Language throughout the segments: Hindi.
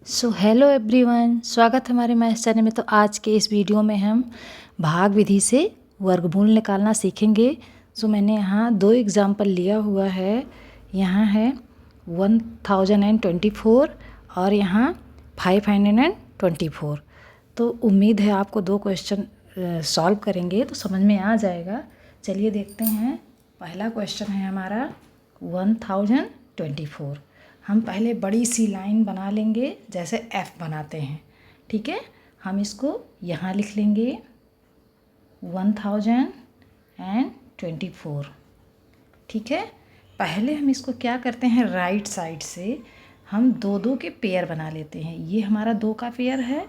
सो हेलो एवरीवन, स्वागत है हमारे मैथ्स चैनल में। तो आज के इस वीडियो में हम भाग विधि से वर्गमूल निकालना सीखेंगे। सो मैंने यहाँ दो एग्जाम्पल लिया हुआ है। यहाँ है 1024 और यहाँ 524। तो उम्मीद है आपको दो क्वेश्चन सॉल्व करेंगे तो समझ में आ जाएगा। चलिए देखते हैं। पहला क्वेश्चन है हमारा 1024। हम पहले बड़ी सी लाइन बना लेंगे जैसे F बनाते हैं, ठीक है। हम इसको यहाँ लिख लेंगे 1024, ठीक है। पहले हम इसको क्या करते हैं, राइट साइड से हम दो दो के पेयर बना लेते हैं। ये हमारा दो का पेयर है,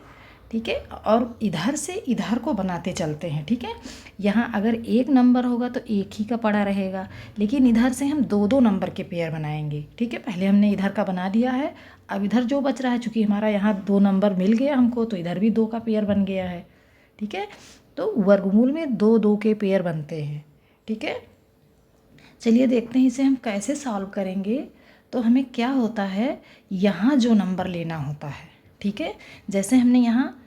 ठीक है। और इधर से इधर को बनाते चलते हैं, ठीक है। यहाँ अगर एक नंबर होगा तो एक ही का पड़ा रहेगा, लेकिन इधर से हम दो दो नंबर के पेयर बनाएंगे, ठीक है। पहले हमने इधर का बना दिया है, अब इधर जो बच रहा है, चूँकि हमारा यहाँ दो नंबर मिल गया हमको, तो इधर भी दो का पेयर बन गया है, ठीक है। तो वर्गमूल में दो दो के पेयर बनते हैं, ठीक है। चलिए देखते हैं इसे हम कैसे सॉल्व करेंगे। तो हमें क्या होता है, यहाँ जो नंबर लेना होता है, ठीक है। जैसे हमने यहाँ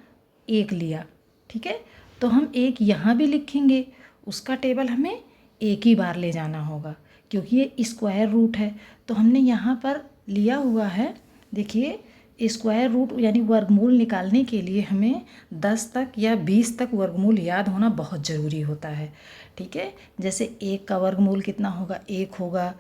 एक लिया, ठीक है, तो हम एक यहाँ भी लिखेंगे। उसका टेबल हमें एक ही बार ले जाना होगा, क्योंकि ये स्क्वायर रूट है। तो हमने यहाँ पर लिया हुआ है, देखिए, स्क्वायर रूट यानी वर्गमूल निकालने के लिए हमें 10 तक या 20 तक वर्गमूल याद होना बहुत ज़रूरी होता है, ठीक है। जैसे एक का वर्गमूल कितना होगा, एक होगा।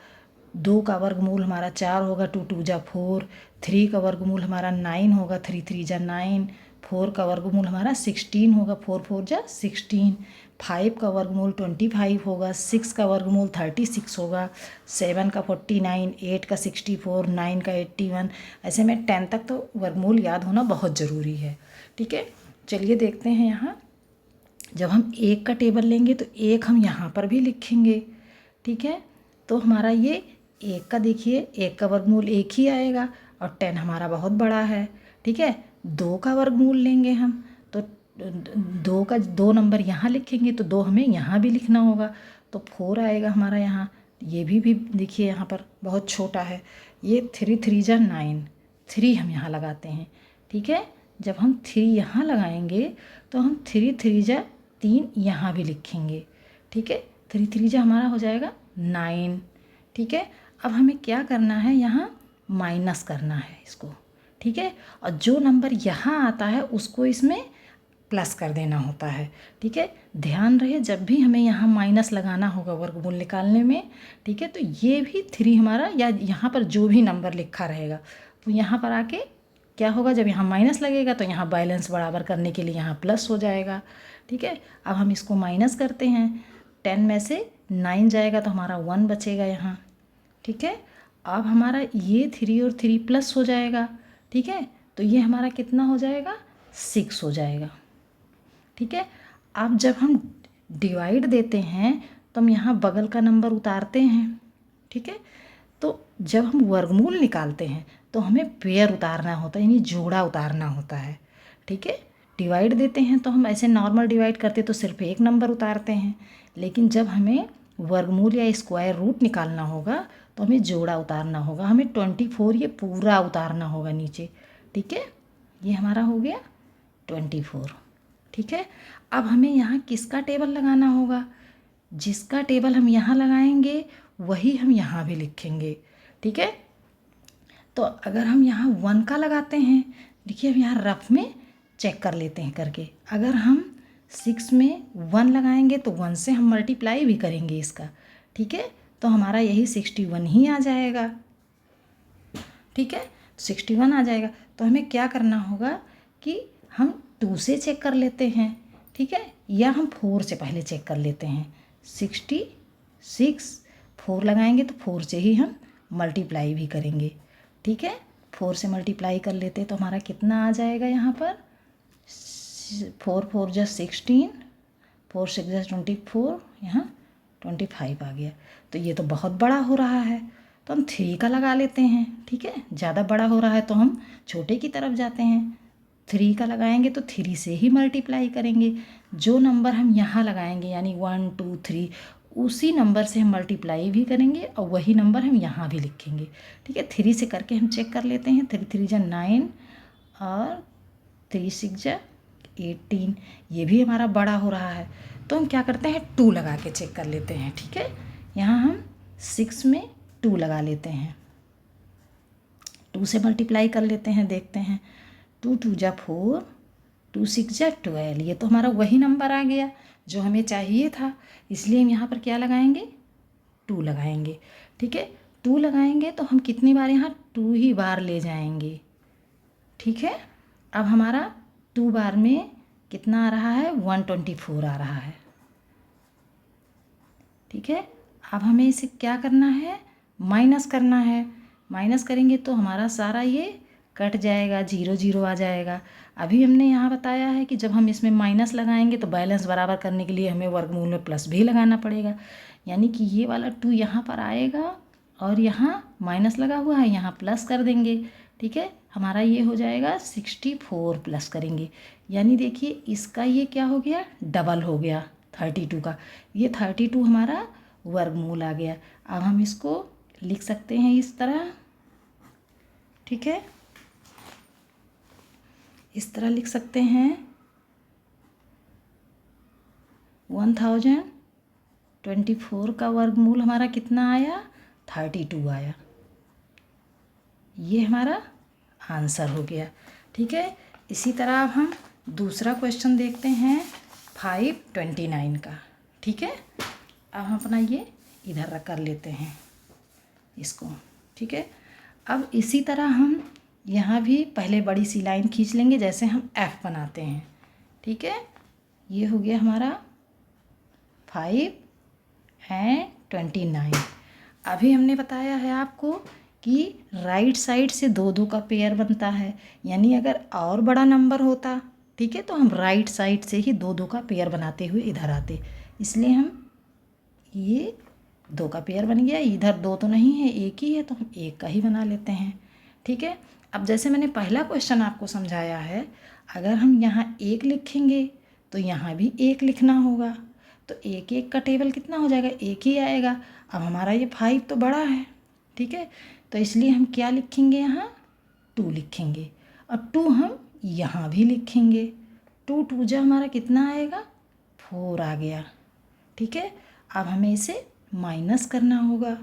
दो का वर्गमूल हमारा 4 होगा, 2 2 जा 4। 3 का वर्गमूल हमारा 9 होगा, 3 3 जा 9। 4 का वर्गमूल हमारा 16 होगा, 4 4 जा 16। 5 का वर्गमूल 25 होगा। 6 का वर्गमूल 36 होगा। 7 का 49, 8 का 64, 9 का 81। ऐसे में 10 तक तो वर्गमूल याद होना बहुत ज़रूरी है, ठीक है। चलिए देखते हैं। यहाँ जब हम एक का टेबल लेंगे तो एक हम यहाँ पर भी लिखेंगे, ठीक है। तो हमारा ये एक का, देखिए, एक का वर्गमूल एक ही आएगा और 10 हमारा बहुत बड़ा है, ठीक है। दो का वर्गमूल लेंगे हम तो दो का दो नंबर यहाँ लिखेंगे, तो दो हमें यहाँ भी लिखना होगा, तो 4 आएगा हमारा यहाँ। ये भी देखिए यहाँ पर बहुत छोटा है। ये 3 3 जा 9, 3 हम यहाँ लगाते हैं, ठीक है। जब हम 3 यहाँ लगाएंगे तो हम 3 3 जा 3 यहाँ भी लिखेंगे, ठीक है। 3 3 जा हमारा हो जाएगा 9, ठीक है। अब हमें क्या करना है, यहाँ माइनस करना है इसको, ठीक है। और जो नंबर यहाँ आता है उसको इसमें प्लस कर देना होता है, ठीक है। ध्यान रहे जब भी हमें यहाँ माइनस लगाना होगा वर्गमूल निकालने में, ठीक है, तो ये भी 3 हमारा, या यहाँ पर जो भी नंबर लिखा रहेगा तो यहाँ पर आके क्या होगा, जब यहाँ माइनस लगेगा तो यहाँ बैलेंस बराबर करने के लिए यहाँ प्लस हो जाएगा, ठीक है। अब हम इसको माइनस करते हैं। 10 में से 9 जाएगा तो हमारा 1 बचेगा यहाँ, ठीक है। अब हमारा ये 3 और 3 प्लस हो जाएगा, ठीक है। तो ये हमारा कितना हो जाएगा, 6 हो जाएगा, ठीक है। अब जब हम डिवाइड देते हैं तो हम यहाँ बगल का नंबर उतारते हैं, ठीक है। तो जब हम वर्गमूल निकालते हैं तो हमें पेयर उतारना होता है, यानी जोड़ा उतारना होता है, ठीक है। डिवाइड देते हैं तो हम ऐसे नॉर्मल डिवाइड करते तो सिर्फ एक नंबर उतारते हैं, लेकिन जब हमें वर्गमूल या स्क्वायर रूट निकालना होगा तो हमें जोड़ा उतारना होगा। हमें 24 ये पूरा उतारना होगा नीचे, ठीक है। ये हमारा हो गया 24, ठीक है। अब हमें यहाँ किसका टेबल लगाना होगा, जिसका टेबल हम यहाँ लगाएंगे वही हम यहाँ भी लिखेंगे, ठीक है। तो अगर हम यहाँ 1 का लगाते हैं, देखिए हम यहाँ रफ में चेक कर लेते हैं करके। अगर हम 6 में 1 लगाएंगे तो 1 से हम मल्टीप्लाई भी करेंगे इसका, ठीक है। तो हमारा यही 61 ही आ जाएगा, ठीक है। 61 आ जाएगा। तो हमें क्या करना होगा कि हम 2 से चेक कर लेते हैं, ठीक है, या हम 4 से पहले चेक कर लेते हैं। 66, 4 लगाएंगे तो 4 से ही हम मल्टीप्लाई भी करेंगे, ठीक है। 4 से मल्टीप्लाई कर लेते तो हमारा कितना आ जाएगा, यहाँ पर 4 4 जा 16, 4 6 जा 24, यहाँ 25 आ गया। तो ये तो बहुत बड़ा हो रहा है, तो हम 3 का लगा लेते हैं, ठीक है। ज़्यादा बड़ा हो रहा है तो हम छोटे की तरफ जाते हैं। 3 का लगाएंगे तो 3 से ही मल्टीप्लाई करेंगे। जो नंबर हम यहाँ लगाएंगे यानी 1 2 3, उसी नंबर से हम मल्टीप्लाई भी करेंगे और वही नंबर हम यहाँ भी लिखेंगे, ठीक है। 3 से करके हम चेक कर लेते हैं। 3 3 जा 9 और 3 6 जा 18, ये भी हमारा बड़ा हो रहा है। तो हम क्या करते हैं, 2 लगा के चेक कर लेते हैं। ठीक है, यहाँ हम 6 में 2 लगा लेते हैं, 2 से मल्टीप्लाई कर लेते हैं, देखते हैं 2 2 जा 4, 2 6 जा 12। ये तो हमारा वही नंबर आ गया जो हमें चाहिए था, इसलिए हम यहाँ पर क्या लगाएंगे, 2 लगाएंगे। ठीक है, 2 लगाएंगे तो हम कितनी बार यहाँ 2 ही बार ले जाएंगे। ठीक है, अब हमारा 2 बार में कितना आ रहा है, 124 आ रहा है। ठीक है, अब हमें इसे क्या करना है, माइनस करना है। माइनस करेंगे तो हमारा सारा ये कट जाएगा, 0 0 आ जाएगा। अभी हमने यहाँ बताया है कि जब हम इसमें माइनस लगाएंगे तो बैलेंस बराबर करने के लिए हमें वर्गमूल में प्लस भी लगाना पड़ेगा, यानी कि ये वाला 2 यहाँ पर आएगा और यहाँ माइनस लगा हुआ है, यहाँ प्लस कर देंगे। ठीक है, हमारा ये हो जाएगा 64 प्लस करेंगे, यानी देखिए इसका ये क्या हो गया, डबल हो गया 32 का। ये 32 हमारा वर्गमूल आ गया। अब हम इसको लिख सकते हैं इस तरह। ठीक है, इस तरह लिख सकते हैं 1024 का वर्गमूल हमारा कितना आया, 32 आया। ये हमारा आंसर हो गया। ठीक है, इसी तरह अब हम दूसरा क्वेश्चन देखते हैं 529 का। ठीक है, अब हम अपना ये इधर रख कर लेते हैं इसको। ठीक है, अब इसी तरह हम यहाँ भी पहले बड़ी सी लाइन खींच लेंगे जैसे हम F बनाते हैं। ठीक है, ये हो गया हमारा 529। अभी हमने बताया है आपको कि राइट साइड से 2 2 का पेयर बनता है, यानी अगर और बड़ा नंबर होता, ठीक है, तो हम राइट साइड से ही 2 2 का पेयर बनाते हुए इधर आते, इसलिए हम ये 2 का पेयर बन गया। इधर 2 तो नहीं है, एक ही है, तो हम 1 का ही बना लेते हैं। ठीक है, अब जैसे मैंने पहला क्वेश्चन आपको समझाया है, अगर हम यहाँ 1 लिखेंगे तो यहाँ भी 1 लिखना होगा, तो 1 1 का टेबल कितना हो जाएगा, 1 ही आएगा। अब हमारा ये 5 तो बड़ा है, ठीक है, तो इसलिए हम क्या लिखेंगे, यहाँ 2 लिखेंगे, और 2 हम यहाँ भी लिखेंगे। 2 2 जा हमारा कितना आएगा, 4 आ गया। ठीक है, अब हमें इसे माइनस करना होगा।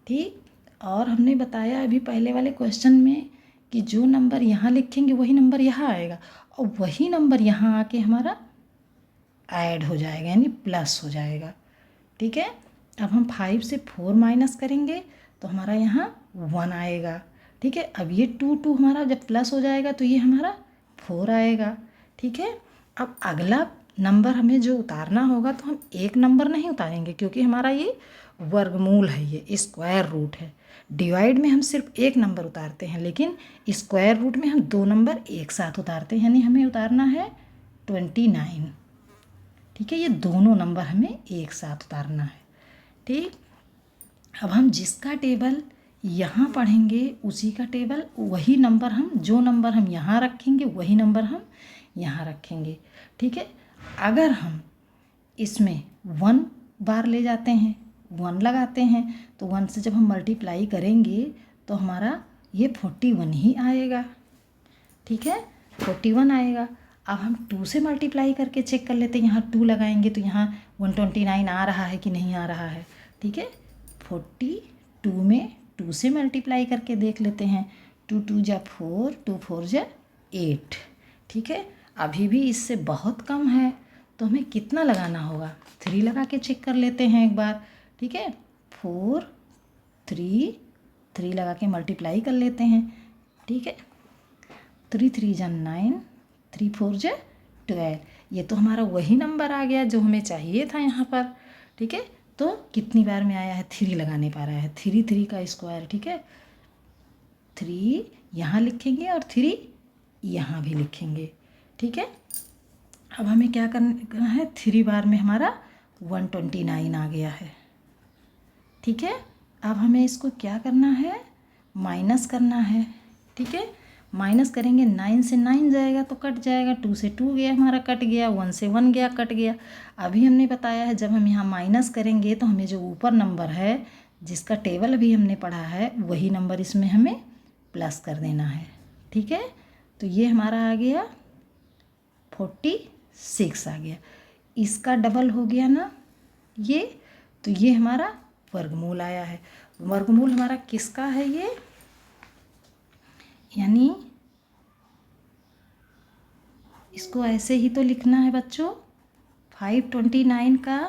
ठीक, और हमने बताया अभी पहले वाले क्वेश्चन में कि जो नंबर यहाँ लिखेंगे वही नंबर यहाँ आएगा, और वही नंबर यहाँ आके हमारा ऐड हो जाएगा, यानी प्लस हो जाएगा। ठीक है, अब हम 5 से 4 माइनस करेंगे तो हमारा यहाँ 1 आएगा। ठीक है, अब ये 2 2 हमारा जब प्लस हो जाएगा तो ये हमारा 4 आएगा। ठीक है, अब अगला नंबर हमें जो उतारना होगा तो हम एक नंबर नहीं उतारेंगे, क्योंकि हमारा ये वर्गमूल है, ये स्क्वायर रूट है। डिवाइड में हम सिर्फ एक नंबर उतारते हैं, लेकिन स्क्वायर रूट में हम 2 नंबर एक साथ उतारते हैं, यानी हमें उतारना है 29। ठीक है, ये दोनों नंबर हमें एक साथ उतारना है। ठीक, अब हम जिसका टेबल यहाँ पढ़ेंगे उसी का टेबल, वही नंबर हम, जो नंबर हम यहाँ रखेंगे वही नंबर हम यहाँ रखेंगे। ठीक है, अगर हम इसमें 1 बार ले जाते हैं, 1 लगाते हैं, तो 1 से जब हम मल्टीप्लाई करेंगे तो हमारा ये 41 ही आएगा। ठीक है, 41 आएगा। अब हम 2 से मल्टीप्लाई करके चेक कर लेते हैं, यहाँ 2 लगाएंगे तो यहाँ 129 आ रहा है कि नहीं आ रहा है। ठीक है, 42 में 2 से मल्टीप्लाई करके देख लेते हैं, 2 2 जा 4, 2 4 जा 8। ठीक है, अभी भी इससे बहुत कम है, तो हमें कितना लगाना होगा, 3 लगा के चेक कर लेते हैं एक बार। ठीक है, 4 3 लगा के मल्टीप्लाई कर लेते हैं। ठीक है, 3 3 जा 9, 3 4 जा 12। ये तो हमारा वही नंबर आ गया जो हमें चाहिए था यहाँ पर। ठीक है, तो कितनी बार में आया है, 3 लगाने पा रहा है, 3 3 का स्क्वायर। ठीक है, 3 यहाँ लिखेंगे और 3 यहाँ भी लिखेंगे। ठीक है, अब हमें क्या करना है, 3 बार में हमारा 129 आ गया है। ठीक है, अब हमें इसको क्या करना है, माइनस करना है। ठीक है, माइनस करेंगे, 9 से 9 जाएगा तो कट जाएगा, 2 से 2 गया हमारा कट गया, 1 से 1 गया कट गया। अभी हमने बताया है जब हम यहाँ माइनस करेंगे तो हमें जो ऊपर नंबर है जिसका टेबल अभी हमने पढ़ा है वही नंबर इसमें हमें प्लस कर देना है। ठीक है, तो ये हमारा आ गया 46 आ गया। इसका डबल हो गया ना ये, तो ये हमारा वर्गमूल आया है। वर्गमूल हमारा किसका है ये, यानी इसको ऐसे ही तो लिखना है बच्चों। 529 का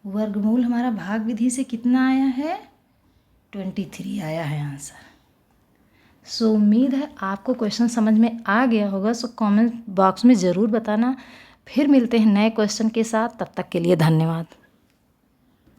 वर्गमूल हमारा भाग विधि से कितना आया है, 23 आया है आंसर। सो उम्मीद है आपको क्वेश्चन समझ में आ गया होगा। सो कमेंट बॉक्स में ज़रूर बताना। फिर मिलते हैं नए क्वेश्चन के साथ, तब तक के लिए धन्यवाद।